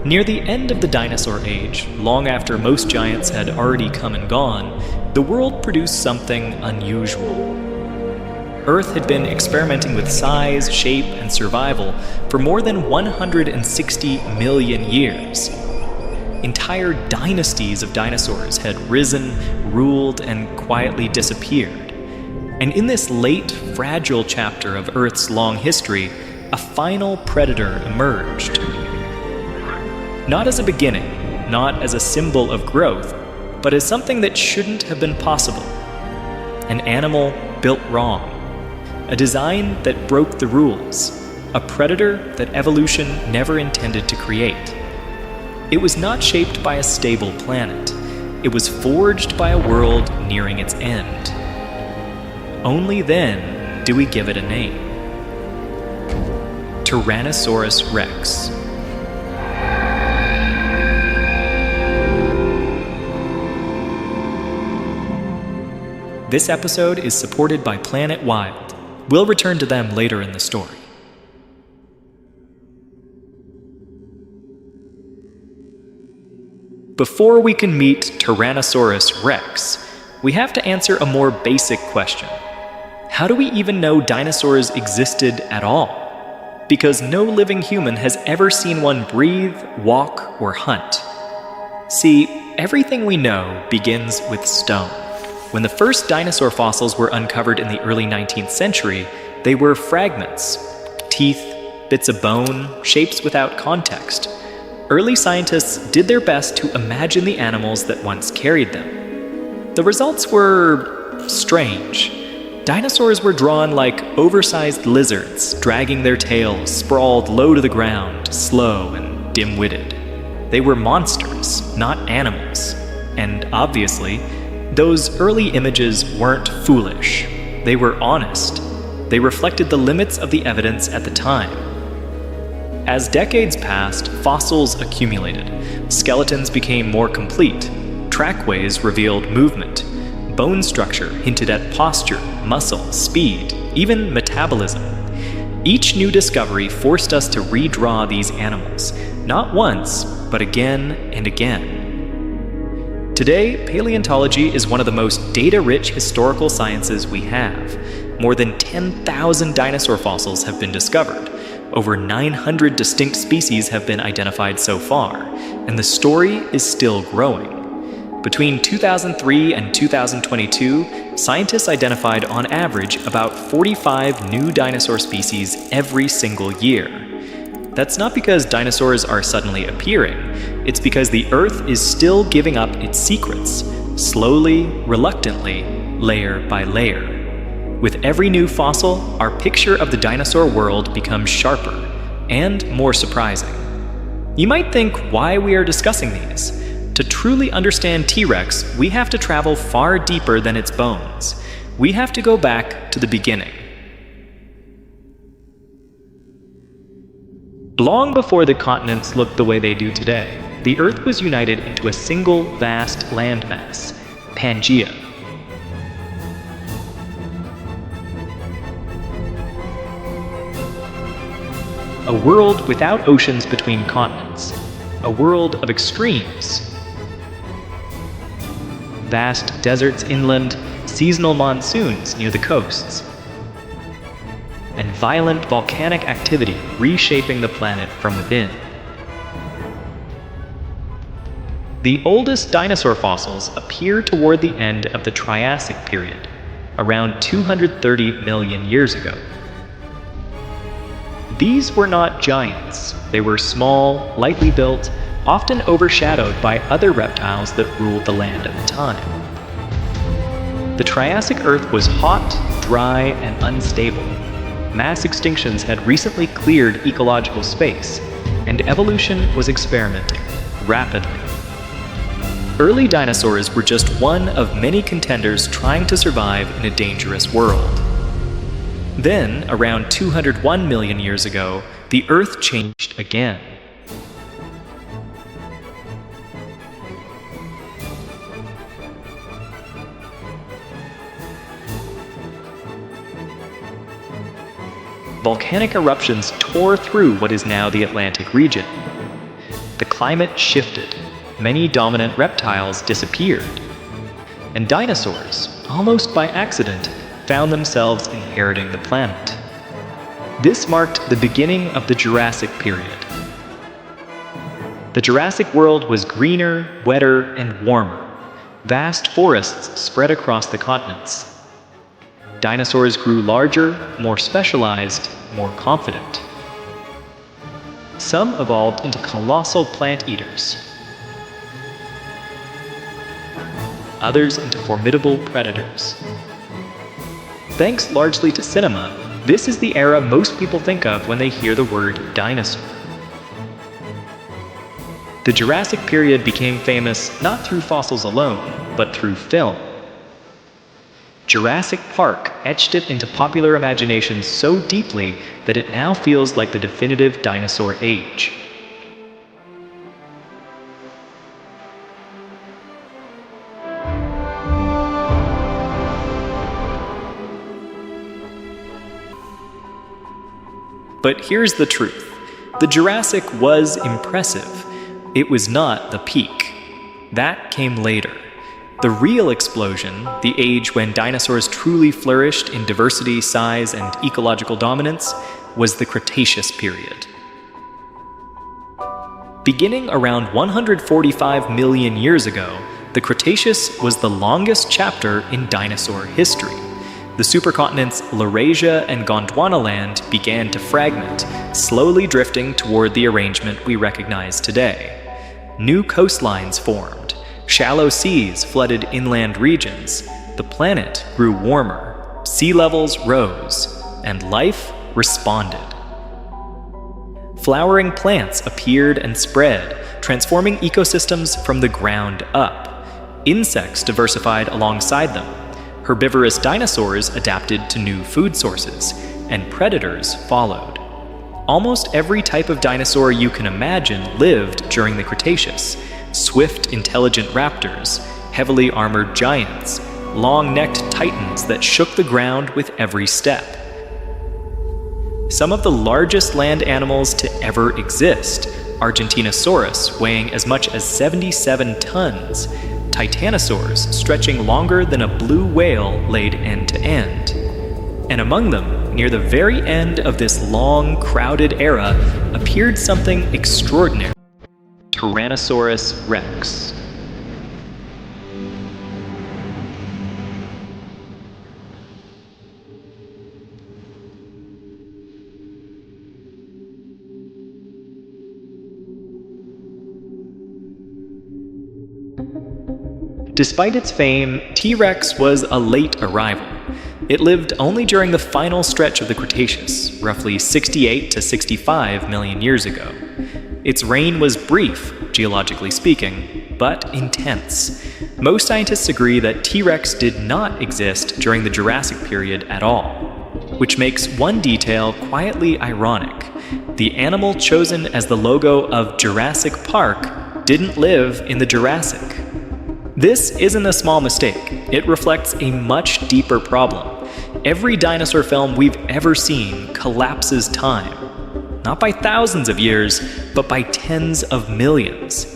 Near the end of the dinosaur age, long after most giants had already come and gone, the world produced something unusual. Earth had been experimenting with size, shape, and survival for more than 160 million years. Entire dynasties of dinosaurs had risen, ruled, and quietly disappeared. And in this late, fragile chapter of Earth's long history, a final predator emerged. Not as a beginning, not as a symbol of growth, but as something that shouldn't have been possible. An animal built wrong. A design that broke the rules. A predator that evolution never intended to create. It was not shaped by a stable planet. It was forged by a world nearing its end. Only then do we give it a name. Tyrannosaurus rex. This episode is supported by Planet Wild. We'll return to them later in the story. Before we can meet Tyrannosaurus rex, we have to answer a more basic question. How do we even know dinosaurs existed at all? Because no living human has ever seen one breathe, walk, or hunt. See, everything we know begins with stone. When the first dinosaur fossils were uncovered in the early 19th century, they were fragments, teeth, bits of bone, shapes without context. Early scientists did their best to imagine the animals that once carried them. The results were strange. Dinosaurs were drawn like oversized lizards, dragging their tails, sprawled low to the ground, slow and dim-witted. They were monsters, not animals. And obviously, those early images weren't foolish. They were honest. They reflected the limits of the evidence at the time. As decades passed, fossils accumulated. Skeletons became more complete. Trackways revealed movement. Bone structure hinted at posture, muscle, speed, even metabolism. Each new discovery forced us to redraw these animals, not once, but again and again. Today, paleontology is one of the most data-rich historical sciences we have. More than 10,000 dinosaur fossils have been discovered. Over 900 distinct species have been identified so far, and the story is still growing. Between 2003 and 2022, scientists identified on average about 45 new dinosaur species every single year. That's not because dinosaurs are suddenly appearing, it's because the Earth is still giving up its secrets, slowly, reluctantly, layer by layer. With every new fossil, our picture of the dinosaur world becomes sharper and more surprising. You might think why we are discussing these. To truly understand T-Rex, we have to travel far deeper than its bones. We have to go back to the beginning. Long before the continents looked the way they do today, the Earth was united into a single vast landmass, Pangaea. A world without oceans between continents. A world of extremes. Vast deserts inland, seasonal monsoons near the coasts, and violent volcanic activity reshaping the planet from within. The oldest dinosaur fossils appear toward the end of the Triassic period, around 230 million years ago. These were not giants. They were small, lightly built, often overshadowed by other reptiles that ruled the land at the time. The Triassic Earth was hot, dry, and unstable. Mass extinctions had recently cleared ecological space, and evolution was experimenting rapidly. Early dinosaurs were just one of many contenders trying to survive in a dangerous world. Then, around 201 million years ago, the Earth changed again. Volcanic eruptions tore through what is now the Atlantic region. the climate shifted, many dominant reptiles disappeared, and dinosaurs, almost by accident, found themselves inheriting the planet. This marked the beginning of the Jurassic period. The Jurassic world was greener, wetter, and warmer. Vast forests spread across the continents. Dinosaurs grew larger, more specialized, more confident. Some evolved into colossal plant eaters. Others into formidable predators. Thanks largely to cinema, this is the era most people think of when they hear the word dinosaur. The Jurassic period became famous not through fossils alone, but through film. Jurassic Park etched it into popular imagination so deeply that it now feels like the definitive dinosaur age. But here's the truth. The Jurassic was impressive. It was not the peak. That came later. The real explosion, the age when dinosaurs truly flourished in diversity, size, and ecological dominance, was the Cretaceous period. Beginning around 145 million years ago, the Cretaceous was the longest chapter in dinosaur history. The supercontinents Laurasia and Gondwanaland began to fragment, slowly drifting toward the arrangement we recognize today. New coastlines formed, shallow seas flooded inland regions, the planet grew warmer, sea levels rose, and life responded. Flowering plants appeared and spread, transforming ecosystems from the ground up. Insects diversified alongside them. Herbivorous dinosaurs adapted to new food sources, and predators followed. Almost every type of dinosaur you can imagine lived during the Cretaceous. Swift, intelligent raptors, heavily armored giants, long-necked titans that shook the ground with every step. Some of the largest land animals to ever exist, Argentinosaurus weighing as much as 77 tons, titanosaurs stretching longer than a blue whale laid end to end. And among them, near the very end of this long, crowded era, appeared something extraordinary. Tyrannosaurus rex. Despite its fame, T-Rex was a late arrival. It lived only during the final stretch of the Cretaceous, roughly 68 to 65 million years ago. Its reign was brief, geologically speaking, but intense. Most scientists agree that T-Rex did not exist during the Jurassic period at all, which makes one detail quietly ironic. The animal chosen as the logo of Jurassic Park didn't live in the Jurassic. This isn't a small mistake. It reflects a much deeper problem. Every dinosaur film we've ever seen collapses time. Not by thousands of years, but by tens of millions.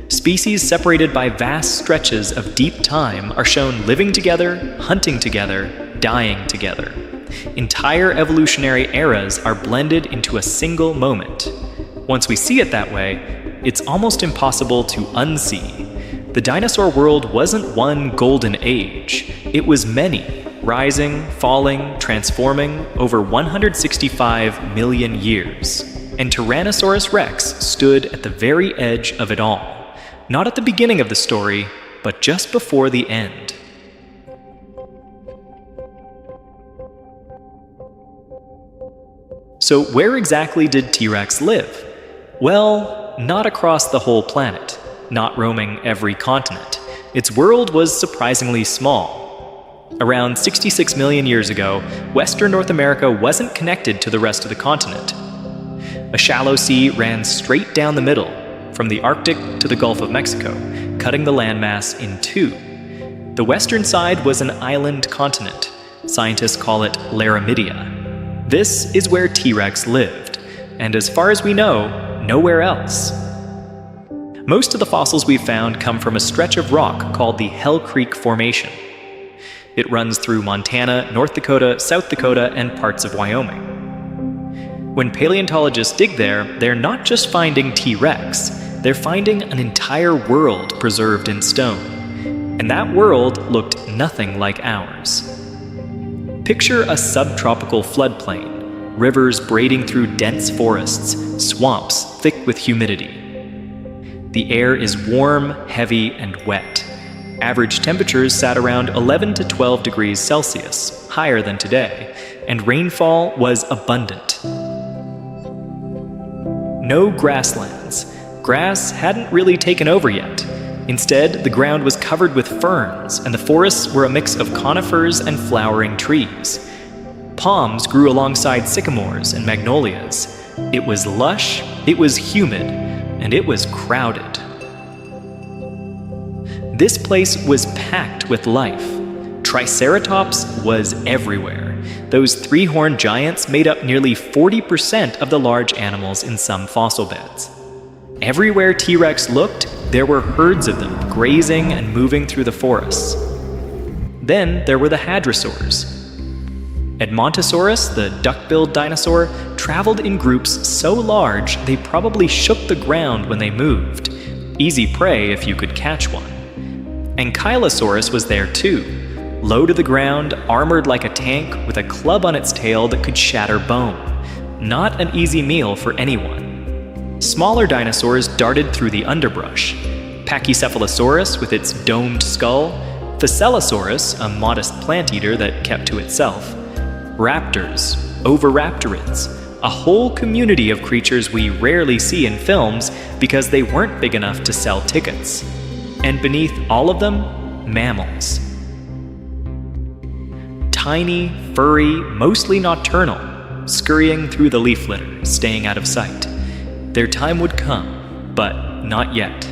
Species separated by vast stretches of deep time are shown living together, hunting together, dying together. Entire evolutionary eras are blended into a single moment. Once we see it that way, it's almost impossible to unsee. The dinosaur world wasn't one golden age. It was many, rising, falling, transforming over 165 million years. And Tyrannosaurus rex stood at the very edge of it all. Not at the beginning of the story, but just before the end. So where exactly did T-Rex live? Well, not across the whole planet. Not roaming every continent. Its world was surprisingly small. Around 66 million years ago, Western North America wasn't connected to the rest of the continent. A shallow sea ran straight down the middle, from the Arctic to the Gulf of Mexico, cutting the landmass in two. The western side was an island continent. Scientists call it Laramidia. This is where T-Rex lived, and as far as we know, nowhere else. Most of the fossils we've found come from a stretch of rock called the Hell Creek Formation. It runs through Montana, North Dakota, South Dakota, and parts of Wyoming. When paleontologists dig there, they're not just finding T-Rex, they're finding an entire world preserved in stone. And that world looked nothing like ours. Picture a subtropical floodplain, rivers braiding through dense forests, swamps thick with humidity. The air is warm, heavy, and wet. Average temperatures sat around 11 to 12 degrees Celsius, higher than today, and rainfall was abundant. No grasslands. Grass hadn't really taken over yet. Instead, the ground was covered with ferns, and the forests were a mix of conifers and flowering trees. Palms grew alongside sycamores and magnolias. It was lush, it was humid, and it was crowded. This place was packed with life. Triceratops was everywhere. Those three-horned giants made up nearly 40% of the large animals in some fossil beds. Everywhere T-Rex looked, there were herds of them grazing and moving through the forests. Then there were the hadrosaurs. Edmontosaurus, the duck-billed dinosaur, traveled in groups so large they probably shook the ground when they moved. Easy prey if you could catch one. Ankylosaurus was there too, low to the ground, armored like a tank with a club on its tail that could shatter bone. Not an easy meal for anyone. Smaller dinosaurs darted through the underbrush. Pachycephalosaurus with its domed skull, Phaselosaurus, a modest plant eater that kept to itself, raptors, oviraptorids, a whole community of creatures we rarely see in films because they weren't big enough to sell tickets. And beneath all of them, mammals. Tiny, furry, mostly nocturnal, scurrying through the leaf litter, staying out of sight. Their time would come, but not yet.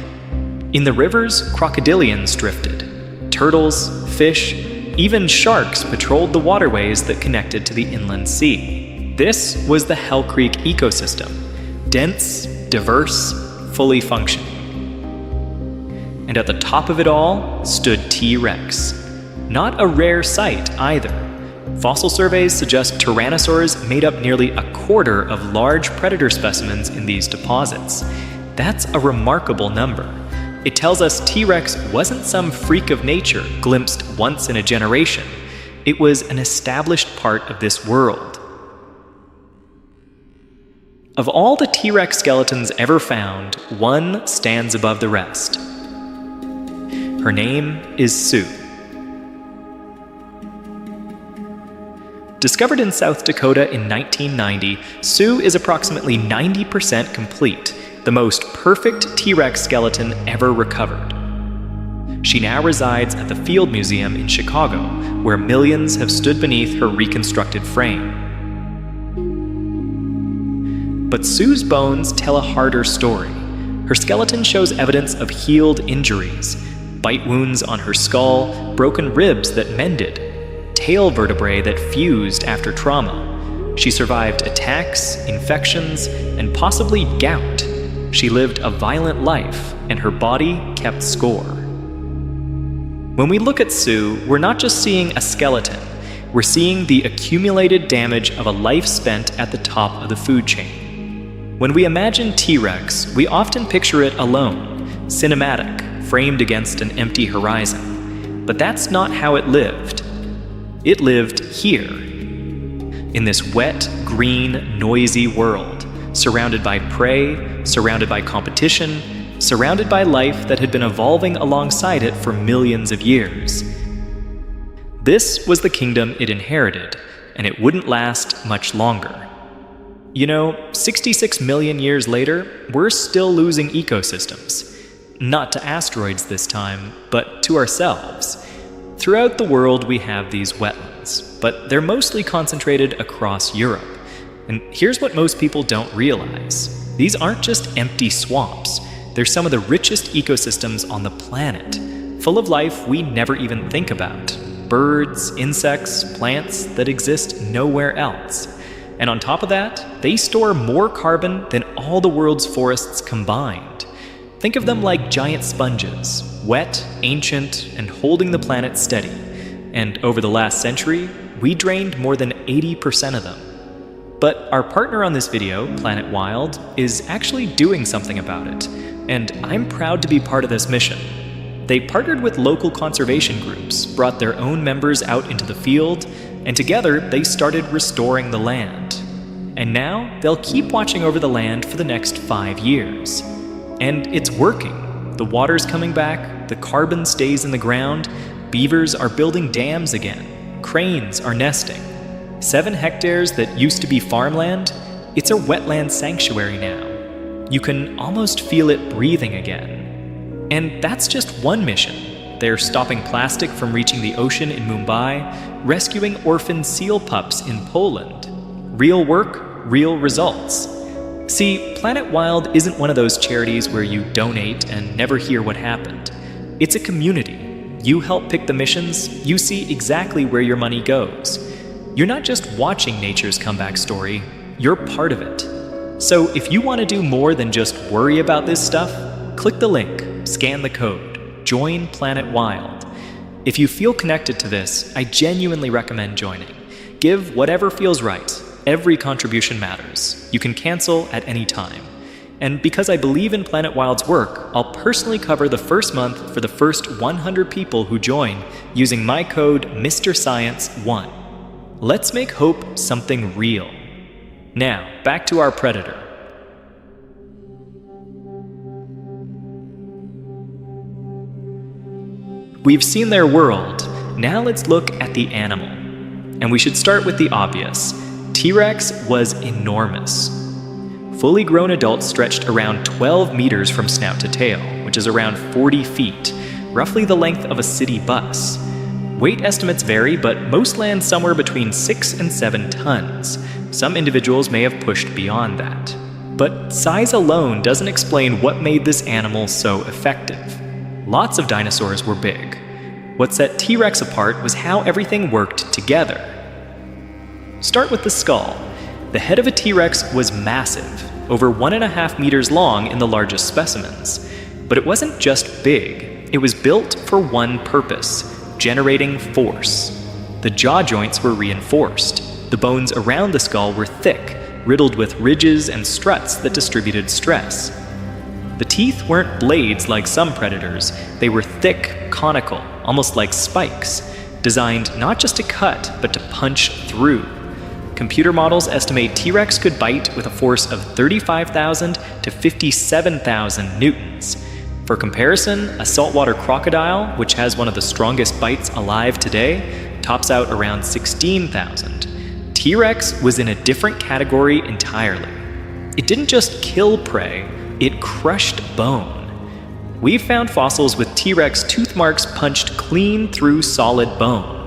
In the rivers, crocodilians drifted. Turtles, fish, even sharks patrolled the waterways that connected to the inland sea. This was the Hell Creek ecosystem, dense, diverse, fully functioning. And at the top of it all stood T-Rex. Not a rare sight either. Fossil surveys suggest tyrannosaurs made up nearly a quarter of large predator specimens in these deposits. That's a remarkable number. It tells us T-Rex wasn't some freak of nature glimpsed once in a generation. It was an established part of this world. Of all the T-Rex skeletons ever found, one stands above the rest. Her name is Sue. Discovered in South Dakota in 1990, Sue is approximately 90% complete, the most perfect T-Rex skeleton ever recovered. She now resides at the Field Museum in Chicago, where millions have stood beneath her reconstructed frame. But Sue's bones tell a harder story. Her skeleton shows evidence of healed injuries, bite wounds on her skull, broken ribs that mended, tail vertebrae that fused after trauma. She survived attacks, infections, and possibly gout. She lived a violent life, and her body kept score. When we look at Sue, we're not just seeing a skeleton. We're seeing the accumulated damage of a life spent at the top of the food chain. When we imagine T-Rex, we often picture it alone, cinematic, framed against an empty horizon. But that's not how it lived. It lived here, in this wet, green, noisy world, surrounded by prey, surrounded by competition, surrounded by life that had been evolving alongside it for millions of years. This was the kingdom it inherited, and it wouldn't last much longer. 66 million years later, we're still losing ecosystems. Not to asteroids this time, but to ourselves. Throughout the world, we have these wetlands, but they're mostly concentrated across Europe. And here's what most people don't realize. These aren't just empty swamps. They're some of the richest ecosystems on the planet, full of life we never even think about. Birds, insects, plants that exist nowhere else. And on top of that, they store more carbon than all the world's forests combined. Think of them like giant sponges, wet, ancient, and holding the planet steady. And over the last century, we drained more than 80% of them. But our partner on this video, Planet Wild, is actually doing something about it, and I'm proud to be part of this mission. They partnered with local conservation groups, brought their own members out into the field, and together they started restoring the land. And now they'll keep watching over the land for the next 5 years. And it's working. The water's coming back, the carbon stays in the ground, beavers are building dams again, cranes are nesting. 7 hectares that used to be farmland, it's a wetland sanctuary now. You can almost feel it breathing again. And that's just one mission. They're stopping plastic from reaching the ocean in Mumbai, rescuing orphan seal pups in Poland. Real work, real results. See, Planet Wild isn't one of those charities where you donate and never hear what happened. It's a community. You help pick the missions, you see exactly where your money goes. You're not just watching nature's comeback story, you're part of it. So if you want to do more than just worry about this stuff, click the link, scan the code, join Planet Wild. If you feel connected to this, I genuinely recommend joining. Give whatever feels right. Every contribution matters. You can cancel at any time. And because I believe in Planet Wild's work, I'll personally cover the first month for the first 100 people who join using my code MrScience1. Let's make hope something real. Now, back to our predator. We've seen their world. Now let's look at the animal. And we should start with the obvious. T-Rex was enormous. Fully grown adults stretched around 12 meters from snout to tail, which is around 40 feet, roughly the length of a city bus. Weight estimates vary, but most land somewhere between 6 and 7 tons. Some individuals may have pushed beyond that. But size alone doesn't explain what made this animal so effective. Lots of dinosaurs were big. What set T-Rex apart was how everything worked together. Start with the skull. The head of a T-Rex was massive, over 1.5 meters long in the largest specimens. But it wasn't just big, it was built for one purpose: generating force. The jaw joints were reinforced. The bones around the skull were thick, riddled with ridges and struts that distributed stress. The teeth weren't blades like some predators, they were thick, conical, almost like spikes, designed not just to cut, but to punch through. Computer models estimate T-Rex could bite with a force of 35,000 to 57,000 newtons. For comparison, a saltwater crocodile, which has one of the strongest bites alive today, tops out around 16,000. T-Rex was in a different category entirely. It didn't just kill prey, it crushed bone. We've found fossils with T-Rex tooth marks punched clean through solid bone.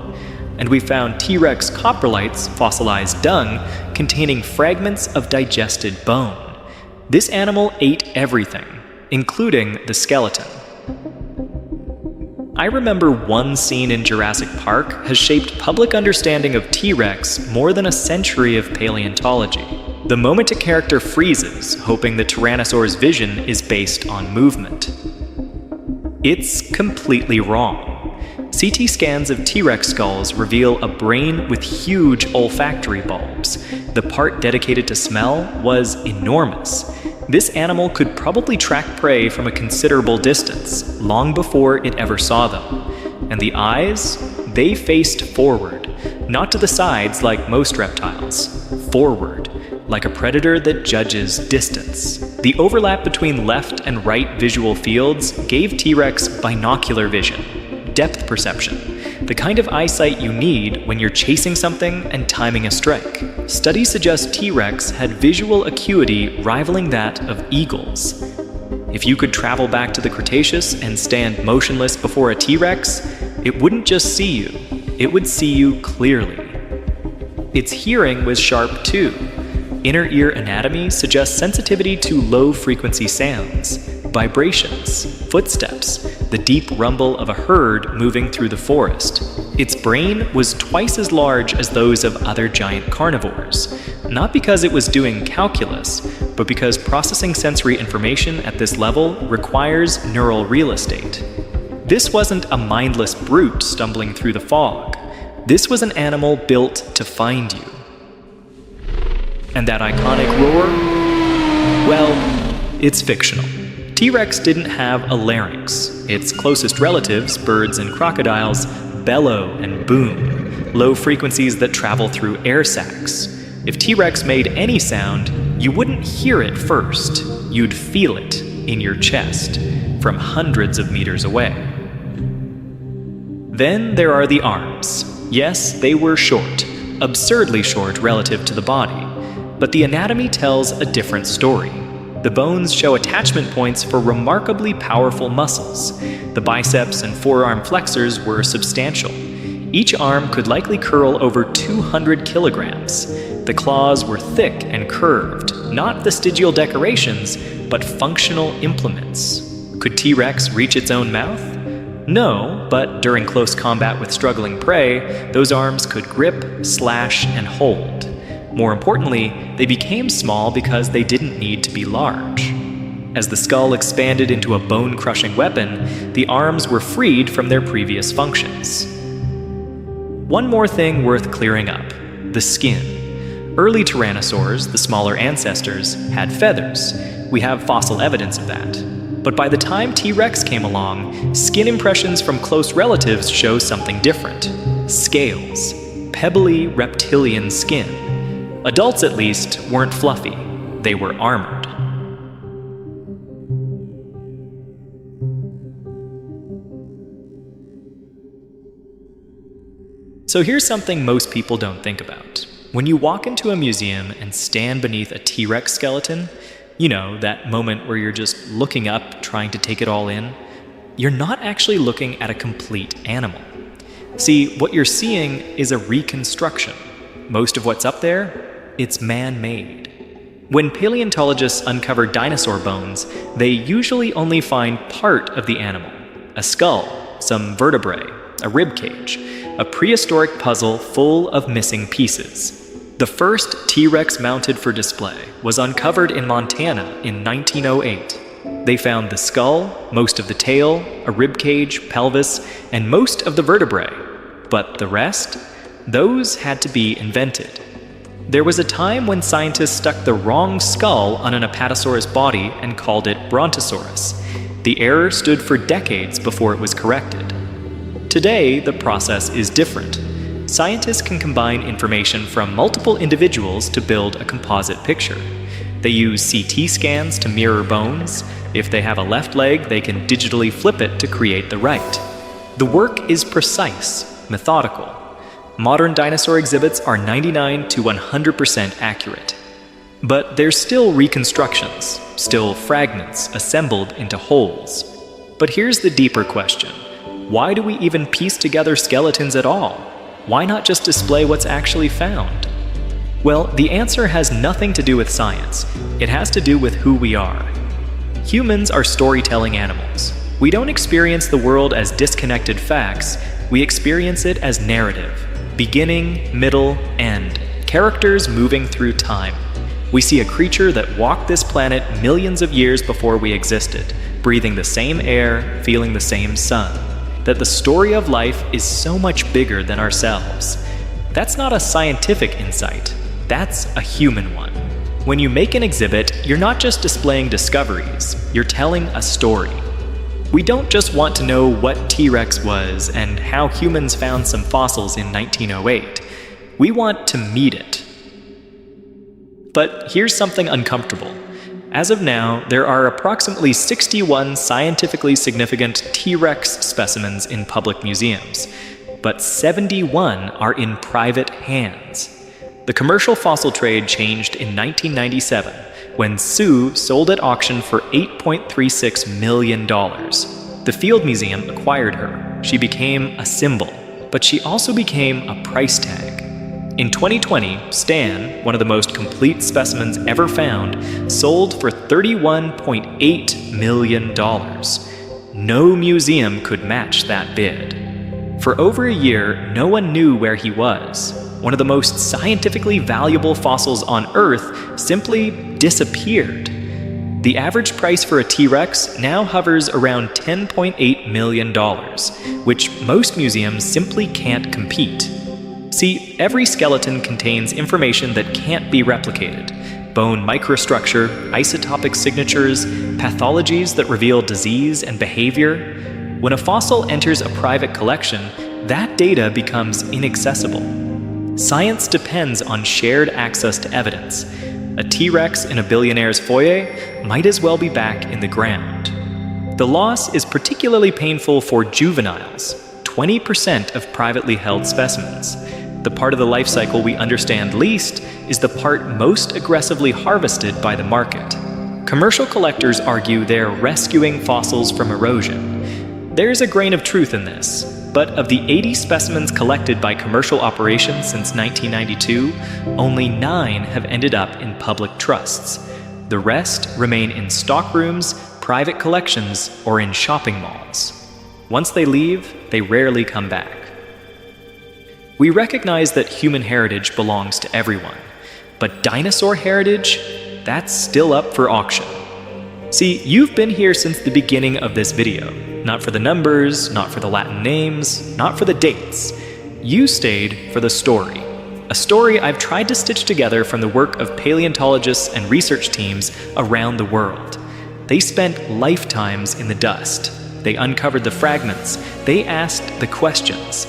And we found T-Rex coprolites, fossilized dung, containing fragments of digested bone. This animal ate everything, including the skeleton. I remember one scene in Jurassic Park has shaped public understanding of T-Rex more than a century of paleontology. The moment a character freezes, hoping the Tyrannosaur's vision is based on movement. It's completely wrong. CT scans of T-Rex skulls reveal a brain with huge olfactory bulbs. The part dedicated to smell was enormous. This animal could probably track prey from a considerable distance, long before it ever saw them. And the eyes? They faced forward, not to the sides like most reptiles. Forward, like a predator that judges distance. The overlap between left and right visual fields gave T-Rex binocular vision, depth perception, the kind of eyesight you need when you're chasing something and timing a strike. Studies suggest T-Rex had visual acuity rivaling that of eagles. If you could travel back to the Cretaceous and stand motionless before a T-Rex, it wouldn't just see you, it would see you clearly. Its hearing was sharp too. Inner ear anatomy suggests sensitivity to low-frequency sounds, vibrations, footsteps, the deep rumble of a herd moving through the forest. Its brain was twice as large as those of other giant carnivores, not because it was doing calculus, but because processing sensory information at this level requires neural real estate. This wasn't a mindless brute stumbling through the fog. This was an animal built to find you. And that iconic roar? Well, it's fictional. T-Rex didn't have a larynx. Its closest relatives, birds and crocodiles, bellow and boom, low frequencies that travel through air sacs. If T-Rex made any sound, you wouldn't hear it first. You'd feel it in your chest from hundreds of meters away. Then there are the arms. Yes, they were short, absurdly short relative to the body, but the anatomy tells a different story. The bones show attachment points for remarkably powerful muscles. The biceps and forearm flexors were substantial. Each arm could likely curl over 200 kilograms. The claws were thick and curved, not vestigial decorations, but functional implements. Could T-Rex reach its own mouth? No, but during close combat with struggling prey, those arms could grip, slash, and hold. More importantly, they became small because they didn't need to be large. As the skull expanded into a bone-crushing weapon, the arms were freed from their previous functions. One more thing worth clearing up: the skin. Early tyrannosaurs, the smaller ancestors, had feathers. We have fossil evidence of that. But by the time T-Rex came along, skin impressions from close relatives show something different. Scales. Pebbly reptilian skin. Adults, at least, weren't fluffy. They were armored. So here's something most people don't think about. When you walk into a museum and stand beneath a T-Rex skeleton, you know, that moment where you're just looking up, trying to take it all in, you're not actually looking at a complete animal. See, what you're seeing is a reconstruction. Most of what's up there, it's man-made. When paleontologists uncover dinosaur bones, they usually only find part of the animal: a skull, some vertebrae, a rib cage, a prehistoric puzzle full of missing pieces. The first T-Rex mounted for display was uncovered in Montana in 1908. They found the skull, most of the tail, a rib cage, pelvis, and most of the vertebrae. But the rest? Those had to be invented. There was a time when scientists stuck the wrong skull on an Apatosaurus body and called it Brontosaurus. The error stood for decades before it was corrected. Today, the process is different. Scientists can combine information from multiple individuals to build a composite picture. They use CT scans to mirror bones. If they have a left leg, they can digitally flip it to create the right. The work is precise, methodical. Modern dinosaur exhibits are 99 to 100% accurate. But they're still reconstructions, still fragments assembled into wholes. But here's the deeper question. Why do we even piece together skeletons at all? Why not just display what's actually found? Well, the answer has nothing to do with science. It has to do with who we are. Humans are storytelling animals. We don't experience the world as disconnected facts. We experience it as narrative. Beginning, middle, end. Characters moving through time. We see a creature that walked this planet millions of years before we existed, breathing the same air, feeling the same sun. That the story of life is so much bigger than ourselves. That's not a scientific insight. That's a human one. When you make an exhibit, you're not just displaying discoveries, you're telling a story. We don't just want to know what T-Rex was and how humans found some fossils in 1908. We want to meet it. But here's something uncomfortable. As of now, there are approximately 61 scientifically significant T-Rex specimens in public museums, but 71 are in private hands. The commercial fossil trade changed in 1997 when Sue sold at auction for $8.36 million. The Field Museum acquired her. She became a symbol, but she also became a price tag. In 2020, Stan, one of the most complete specimens ever found, sold for $31.8 million. no museum could match that bid. For over a year, no one knew where he was. One of the most scientifically valuable fossils on Earth simply disappeared. The average price for a T-Rex now hovers around $10.8 million, which most museums simply can't compete. See, every skeleton contains information that can't be replicated. Bone microstructure, isotopic signatures, pathologies that reveal disease and behavior. When a fossil enters a private collection, that data becomes inaccessible. Science depends on shared access to evidence. A T-Rex in a billionaire's foyer might as well be back in the ground. The loss is particularly painful for juveniles, 20% of privately held specimens. The part of the life cycle we understand least is the part most aggressively harvested by the market. Commercial collectors argue they're rescuing fossils from erosion. There's a grain of truth in this, but of the 80 specimens collected by commercial operations since 1992, only 9 have ended up in public trusts. The rest remain in stockrooms, private collections, or in shopping malls. Once they leave, they rarely come back. We recognize that human heritage belongs to everyone, but dinosaur heritage, that's still up for auction. See, you've been here since the beginning of this video. Not for the numbers, not for the Latin names, not for the dates. You stayed for the story. A story I've tried to stitch together from the work of paleontologists and research teams around the world. They spent lifetimes in the dust. They uncovered the fragments. They asked the questions.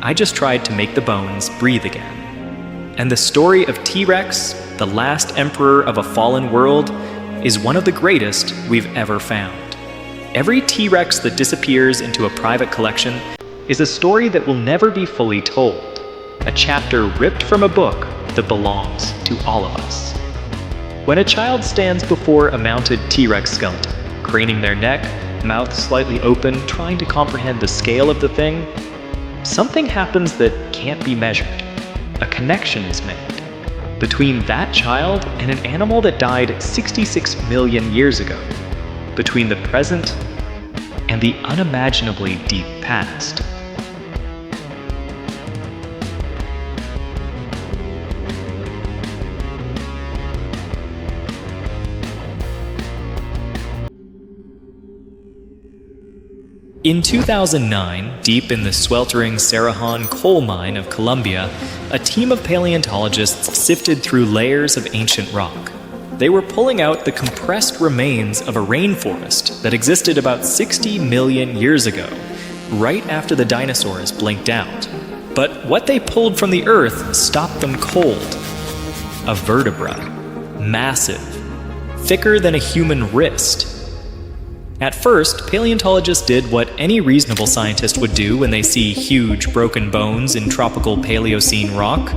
I just tried to make the bones breathe again. And the story of T-Rex, the last emperor of a fallen world, is one of the greatest we've ever found. Every T-Rex that disappears into a private collection is a story that will never be fully told, a chapter ripped from a book that belongs to all of us. When a child stands before a mounted T-Rex skeleton, craning their neck, mouth slightly open, trying to comprehend the scale of the thing, something happens that can't be measured. A connection is made between that child and an animal that died 66 million years ago, between the present and the unimaginably deep past. In 2009, deep in the sweltering Cerrejón coal mine of Colombia, a team of paleontologists sifted through layers of ancient rock. They were pulling out the compressed remains of a rainforest that existed about 60 million years ago, right after the dinosaurs blinked out. But what they pulled from the earth stopped them cold. A vertebra. Massive. Thicker than a human wrist. At first, paleontologists did what any reasonable scientist would do when they see huge broken bones in tropical Paleocene rock.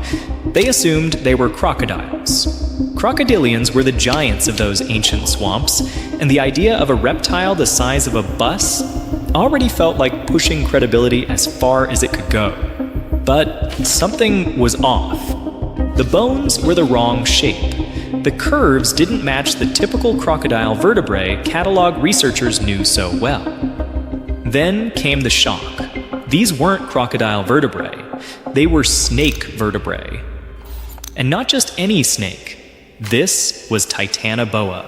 They assumed they were crocodiles. Crocodilians were the giants of those ancient swamps, and the idea of a reptile the size of a bus already felt like pushing credibility as far as it could go. But something was off. The bones were the wrong shape. The curves didn't match the typical crocodile vertebrae catalog researchers knew so well. Then came the shock. These weren't crocodile vertebrae. They were snake vertebrae. And not just any snake. This was Titanoboa.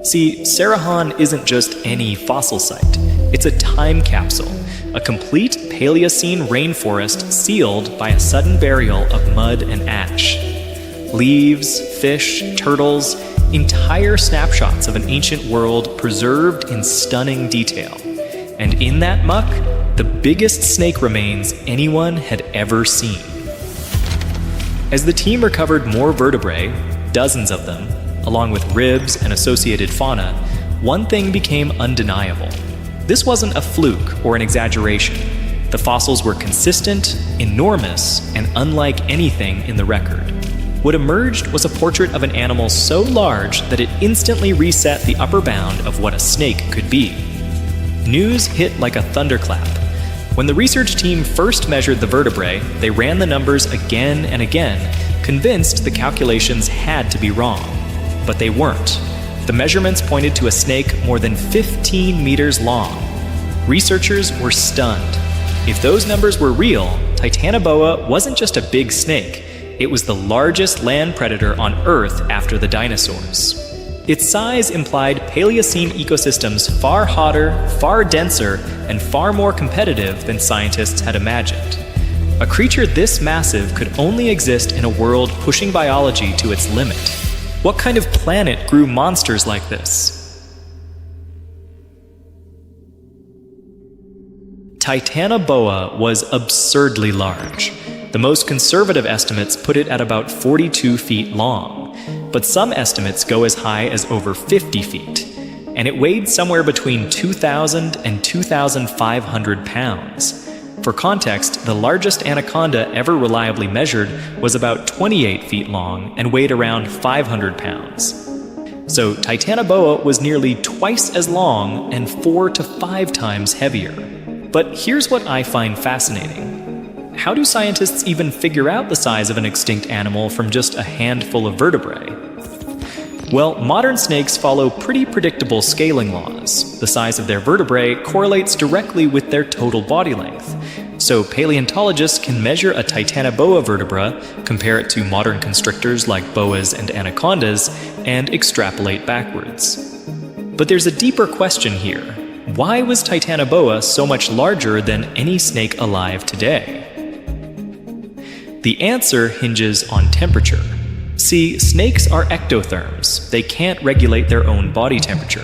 See, Cerrejón isn't just any fossil site. It's a time capsule, a complete Paleocene rainforest sealed by a sudden burial of mud and ash. Leaves, fish, turtles, entire snapshots of an ancient world preserved in stunning detail. And in that muck, the biggest snake remains anyone had ever seen. As the team recovered more vertebrae, dozens of them, along with ribs and associated fauna, one thing became undeniable. This wasn't a fluke or an exaggeration. The fossils were consistent, enormous, and unlike anything in the record. What emerged was a portrait of an animal so large that it instantly reset the upper bound of what a snake could be. News hit like a thunderclap. When the research team first measured the vertebrae, they ran the numbers again and again, convinced the calculations had to be wrong. But they weren't. The measurements pointed to a snake more than 15 meters long. Researchers were stunned. If those numbers were real, Titanoboa wasn't just a big snake, it was the largest land predator on Earth after the dinosaurs. Its size implied Paleocene ecosystems far hotter, far denser, and far more competitive than scientists had imagined. A creature this massive could only exist in a world pushing biology to its limit. What kind of planet grew monsters like this? Titanoboa was absurdly large. The most conservative estimates put it at about 42 feet long, but some estimates go as high as over 50 feet, and it weighed somewhere between 2,000 and 2,500 pounds. For context, the largest anaconda ever reliably measured was about 28 feet long and weighed around 500 pounds. So Titanoboa was nearly twice as long and 4 to 5 times heavier. But here's what I find fascinating. How do scientists even figure out the size of an extinct animal from just a handful of vertebrae? Well, modern snakes follow pretty predictable scaling laws. The size of their vertebrae correlates directly with their total body length. So paleontologists can measure a Titanoboa vertebra, compare it to modern constrictors like boas and anacondas, and extrapolate backwards. But there's a deeper question here. Why was Titanoboa so much larger than any snake alive today? The answer hinges on temperature. See, snakes are ectotherms. They can't regulate their own body temperature.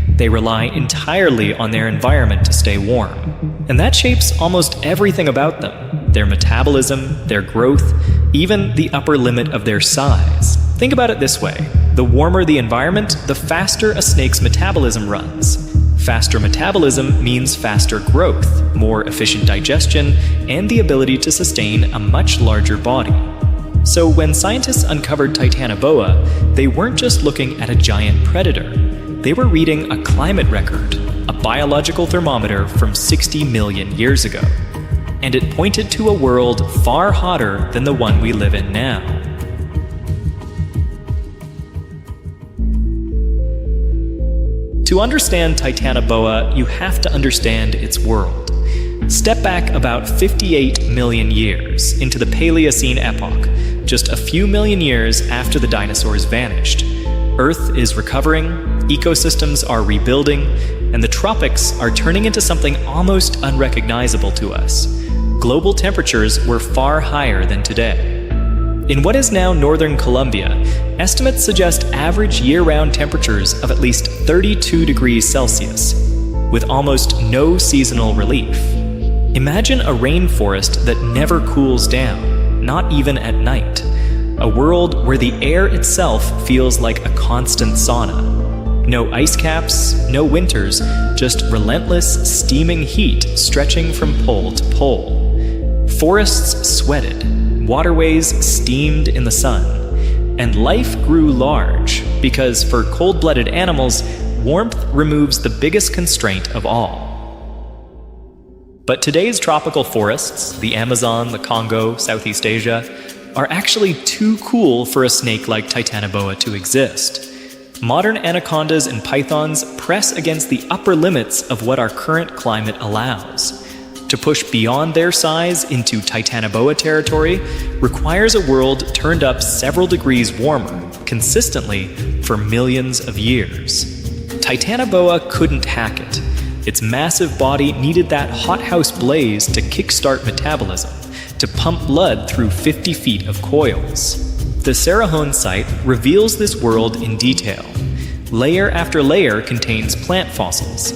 They rely entirely on their environment to stay warm. And that shapes almost everything about them: their metabolism, their growth, even the upper limit of their size. Think about it this way: the warmer the environment, the faster a snake's metabolism runs. Faster metabolism means faster growth, more efficient digestion, and the ability to sustain a much larger body. So when scientists uncovered Titanoboa, they weren't just looking at a giant predator. They were reading a climate record, a biological thermometer from 60 million years ago. And it pointed to a world far hotter than the one we live in now. To understand Titanoboa, you have to understand its world. Step back about 58 million years into the Paleocene epoch, just a few million years after the dinosaurs vanished. Earth is recovering, ecosystems are rebuilding, and the tropics are turning into something almost unrecognizable to us. Global temperatures were far higher than today. In what is now northern Colombia, estimates suggest average year-round temperatures of at least 32 degrees Celsius, with almost no seasonal relief. Imagine a rainforest that never cools down, not even at night. A world where the air itself feels like a constant sauna. No ice caps, no winters, just relentless, steaming heat stretching from pole to pole. Forests sweated. Waterways steamed in the sun, and life grew large because for cold-blooded animals, warmth removes the biggest constraint of all. But today's tropical forests, the Amazon, the Congo, Southeast Asia, are actually too cool for a snake like Titanoboa to exist. Modern anacondas and pythons press against the upper limits of what our current climate allows. To push beyond their size into Titanoboa territory requires a world turned up several degrees warmer, consistently, for millions of years. Titanoboa couldn't hack it. Its massive body needed that hothouse blaze to kickstart metabolism, to pump blood through 50 feet of coils. The Cerrejón site reveals this world in detail. Layer after layer contains plant fossils.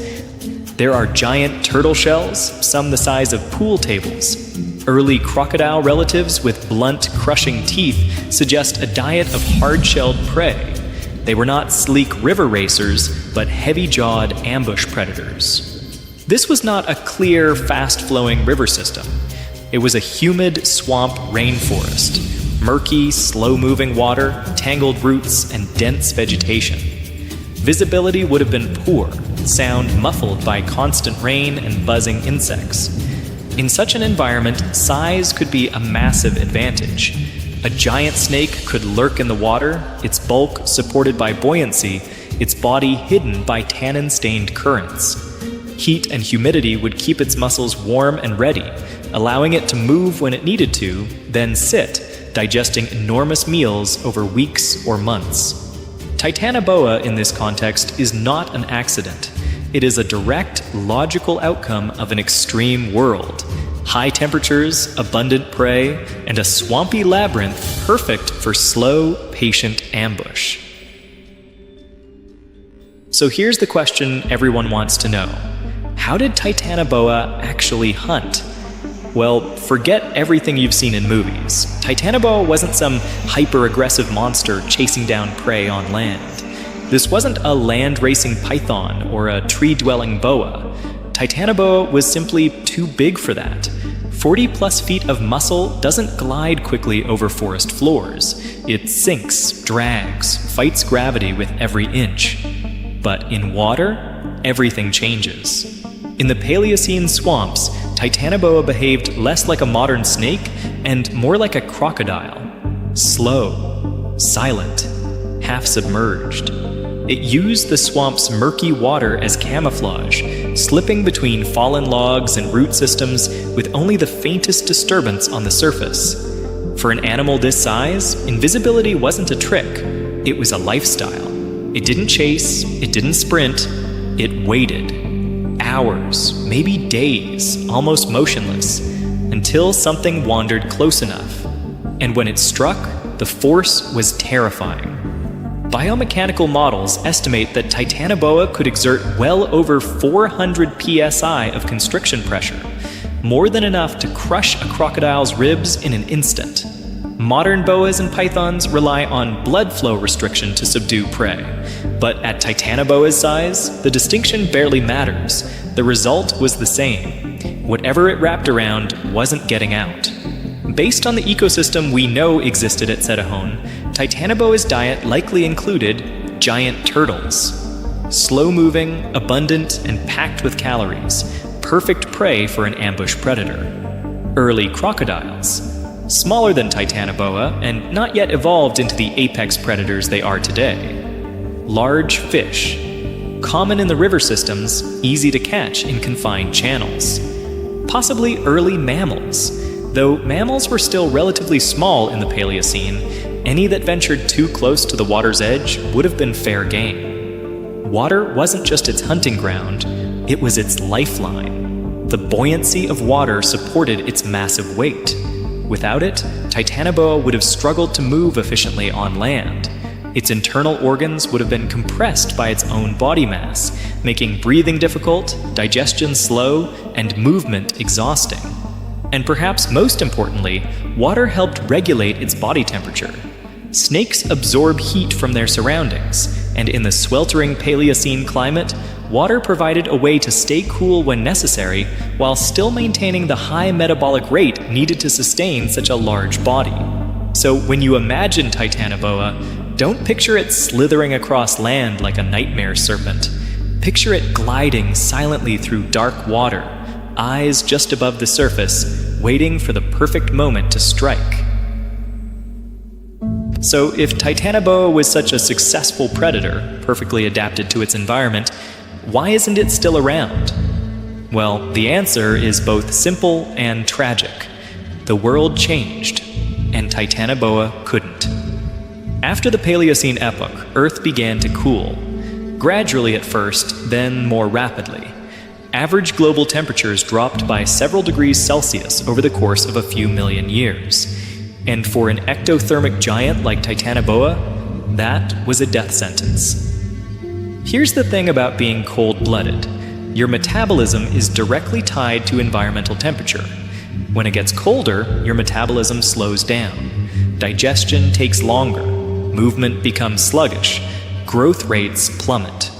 There are giant turtle shells, some the size of pool tables. Early crocodile relatives with blunt, crushing teeth suggest a diet of hard-shelled prey. They were not sleek river racers, but heavy-jawed ambush predators. This was not a clear, fast-flowing river system. It was a humid swamp rainforest. Murky, slow-moving water, tangled roots, and dense vegetation. Visibility would have been poor, sound muffled by constant rain and buzzing insects. In such an environment, size could be a massive advantage. A giant snake could lurk in the water, its bulk supported by buoyancy, its body hidden by tannin-stained currents. Heat and humidity would keep its muscles warm and ready, allowing it to move when it needed to, then sit, digesting enormous meals over weeks or months. Titanoboa in this context is not an accident. It is a direct, logical outcome of an extreme world. High temperatures, abundant prey, and a swampy labyrinth perfect for slow, patient ambush. So here's the question everyone wants to know. How did Titanoboa actually hunt? Well, forget everything you've seen in movies. Titanoboa wasn't some hyper-aggressive monster chasing down prey on land. This wasn't a land-racing python or a tree-dwelling boa. Titanoboa was simply too big for that. 40-plus feet of muscle doesn't glide quickly over forest floors. It sinks, drags, fights gravity with every inch. But in water, everything changes. In the Paleocene swamps, Titanoboa behaved less like a modern snake and more like a crocodile. Slow, silent, half-submerged. It used the swamp's murky water as camouflage, slipping between fallen logs and root systems with only the faintest disturbance on the surface. For an animal this size, invisibility wasn't a trick. It was a lifestyle. It didn't chase, it didn't sprint, it waited. Hours, maybe days, almost motionless, until something wandered close enough. And when it struck, the force was terrifying. Biomechanical models estimate that Titanoboa could exert well over 400 psi of constriction pressure, more than enough to crush a crocodile's ribs in an instant. Modern boas and pythons rely on blood flow restriction to subdue prey, but at Titanoboa's size, the distinction barely matters. The result was the same. Whatever it wrapped around wasn't getting out. Based on the ecosystem we know existed at Setahone, Titanoboa's diet likely included giant turtles. Slow-moving, abundant, and packed with calories, perfect prey for an ambush predator. Early crocodiles, smaller than Titanoboa and not yet evolved into the apex predators they are today. Large fish, common in the river systems, easy to catch in confined channels. Possibly early mammals. Though mammals were still relatively small in the Paleocene, any that ventured too close to the water's edge would have been fair game. Water wasn't just its hunting ground, it was its lifeline. The buoyancy of water supported its massive weight. Without it, Titanoboa would have struggled to move efficiently on land. Its internal organs would have been compressed by its own body mass, making breathing difficult, digestion slow, and movement exhausting. And perhaps most importantly, water helped regulate its body temperature. Snakes absorb heat from their surroundings, and in the sweltering Paleocene climate, water provided a way to stay cool when necessary while still maintaining the high metabolic rate needed to sustain such a large body. So when you imagine Titanoboa, don't picture it slithering across land like a nightmare serpent. Picture it gliding silently through dark water, eyes just above the surface, waiting for the perfect moment to strike. So if Titanoboa was such a successful predator, perfectly adapted to its environment, why isn't it still around? Well, the answer is both simple and tragic. The world changed, and Titanoboa couldn't. After the Paleocene epoch, Earth began to cool. Gradually at first, then more rapidly. Average global temperatures dropped by several degrees Celsius over the course of a few million years. And for an ectothermic giant like Titanoboa, that was a death sentence. Here's the thing about being cold-blooded. Your metabolism is directly tied to environmental temperature. When it gets colder, your metabolism slows down. Digestion takes longer. Movement becomes sluggish. Growth rates plummet.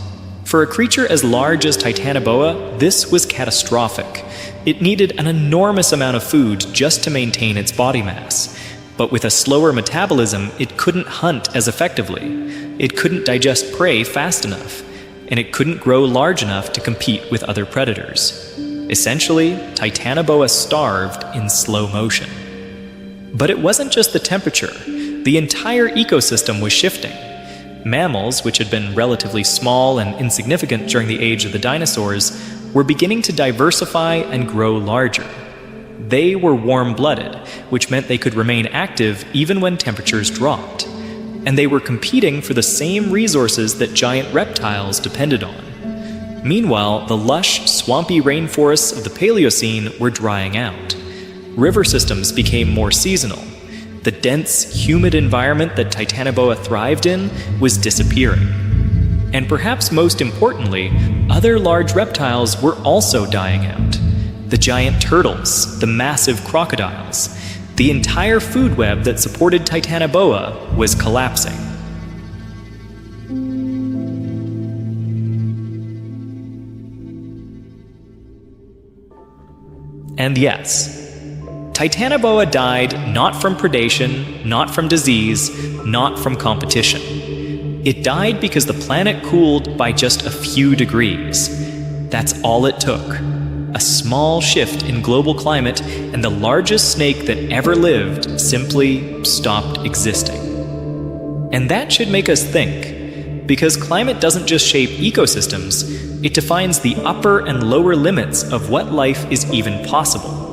For a creature as large as Titanoboa, this was catastrophic. It needed an enormous amount of food just to maintain its body mass. But with a slower metabolism, it couldn't hunt as effectively. It couldn't digest prey fast enough. And it couldn't grow large enough to compete with other predators. Essentially, Titanoboa starved in slow motion. But it wasn't just the temperature. The entire ecosystem was shifting. Mammals, which had been relatively small and insignificant during the age of the dinosaurs, were beginning to diversify and grow larger. They were warm-blooded, which meant they could remain active even when temperatures dropped. And they were competing for the same resources that giant reptiles depended on. Meanwhile, the lush, swampy rainforests of the Paleocene were drying out. River systems became more seasonal. The dense, humid environment that Titanoboa thrived in was disappearing. And perhaps most importantly, other large reptiles were also dying out. The giant turtles, the massive crocodiles, the entire food web that supported Titanoboa was collapsing. And yes, Titanoboa died not from predation, not from disease, not from competition. It died because the planet cooled by just a few degrees. That's all it took. A small shift in global climate, and the largest snake that ever lived simply stopped existing. And that should make us think, because climate doesn't just shape ecosystems, it defines the upper and lower limits of what life is even possible.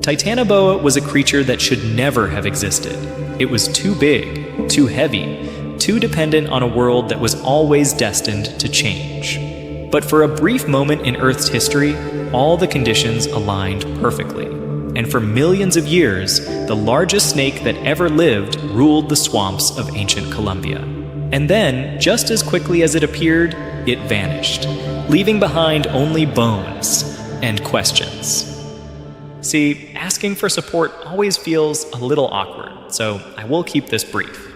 Titanoboa was a creature that should never have existed. It was too big, too heavy, too dependent on a world that was always destined to change. But for a brief moment in Earth's history, all the conditions aligned perfectly. And for millions of years, the largest snake that ever lived ruled the swamps of ancient Colombia. And then, just as quickly as it appeared, it vanished, leaving behind only bones and questions. See, asking for support always feels a little awkward, so I will keep this brief.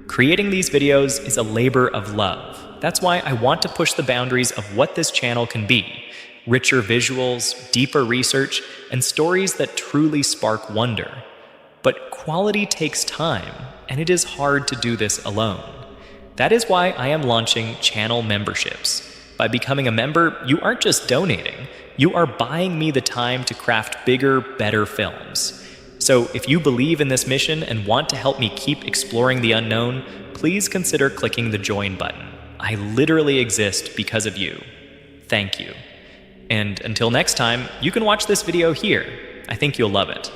Creating these videos is a labor of love. That's why I want to push the boundaries of what this channel can be. Richer visuals, deeper research, and stories that truly spark wonder. But quality takes time, and it is hard to do this alone. That is why I am launching channel memberships. By becoming a member, you aren't just donating, you are buying me the time to craft bigger, better films. So if you believe in this mission and want to help me keep exploring the unknown, please consider clicking the join button. I literally exist because of you. Thank you. And until next time, you can watch this video here. I think you'll love it.